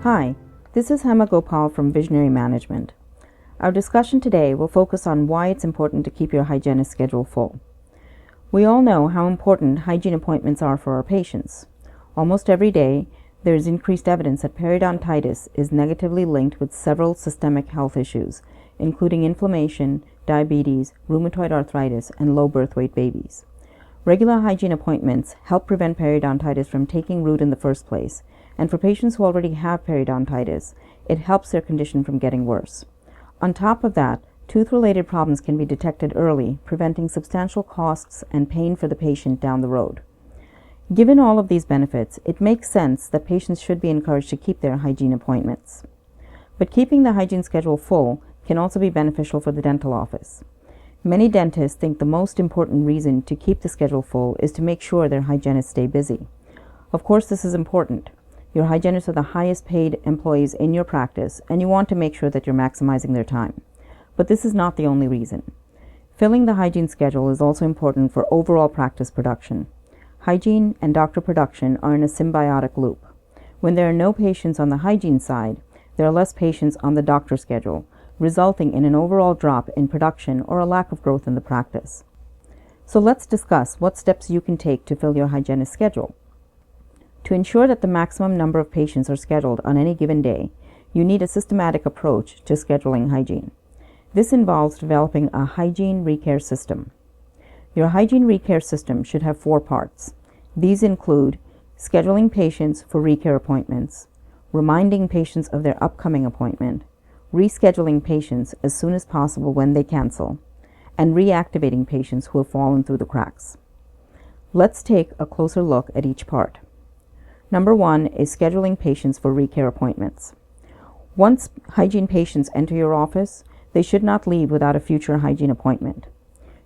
Hi, this is Hema Gopal from Visionary Management. Our discussion today will focus on why it's important to keep your hygienist schedule full. We all know how important hygiene appointments are for our patients. Almost every day, there is increased evidence that periodontitis is negatively linked with several systemic health issues, including inflammation, diabetes, rheumatoid arthritis, and low birth weight babies. Regular hygiene appointments help prevent periodontitis from taking root in the first place, and for patients who already have periodontitis, it helps their condition from getting worse. On top of that, tooth-related problems can be detected early, preventing substantial costs and pain for the patient down the road. Given all of these benefits, it makes sense that patients should be encouraged to keep their hygiene appointments. But keeping the hygiene schedule full can also be beneficial for the dental office. Many dentists think the most important reason to keep the schedule full is to make sure their hygienists stay busy. Of course, this is important. Your hygienists are the highest paid employees in your practice, and you want to make sure that you're maximizing their time. But this is not the only reason. Filling the hygiene schedule is also important for overall practice production. Hygiene and doctor production are in a symbiotic loop. When there are no patients on the hygiene side, there are less patients on the doctor schedule, resulting in an overall drop in production or a lack of growth in the practice. So let's discuss what steps you can take to fill your hygienist schedule. To ensure that the maximum number of patients are scheduled on any given day, you need a systematic approach to scheduling hygiene. This involves developing a hygiene recare system. Your hygiene recare system should have 4 parts. These include scheduling patients for recare appointments, reminding patients of their upcoming appointment, rescheduling patients as soon as possible when they cancel, and reactivating patients who have fallen through the cracks. Let's take a closer look at each part. Number 1 is scheduling patients for recare appointments. Once hygiene patients enter your office, they should not leave without a future hygiene appointment.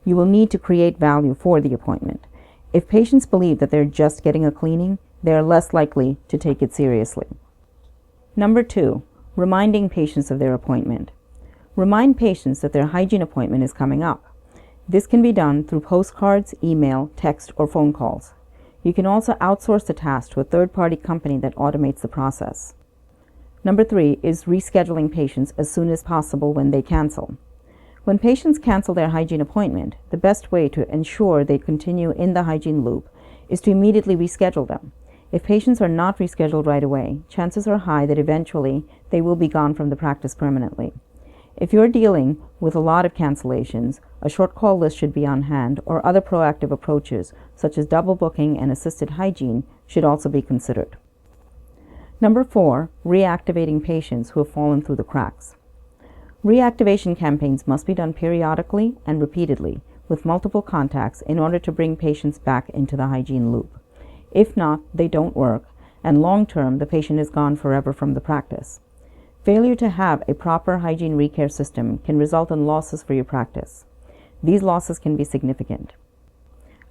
You will need to create value for the appointment. If patients believe that they're just getting a cleaning, they are less likely to take it seriously. Number 2, reminding patients of their appointment. Remind patients that their hygiene appointment is coming up. This can be done through postcards, email, text, or phone calls. You can also outsource the task to a third-party company that automates the process. Number 3 is rescheduling patients as soon as possible when they cancel. When patients cancel their hygiene appointment, the best way to ensure they continue in the hygiene loop is to immediately reschedule them. If patients are not rescheduled right away, chances are high that eventually they will be gone from the practice permanently. If you're dealing with a lot of cancellations, a short call list should be on hand, or other proactive approaches such as double booking and assisted hygiene should also be considered. Number 4, reactivating patients who have fallen through the cracks. Reactivation campaigns must be done periodically and repeatedly with multiple contacts in order to bring patients back into the hygiene loop. If not, they don't work, and long-term, the patient is gone forever from the practice. Failure to have a proper hygiene recare system can result in losses for your practice. These losses can be significant.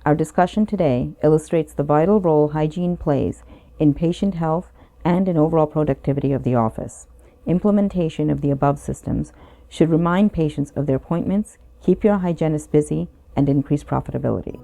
Our discussion today illustrates the vital role hygiene plays in patient health and in overall productivity of the office. Implementation of the above systems should remind patients of their appointments, keep your hygienist busy, and increase profitability.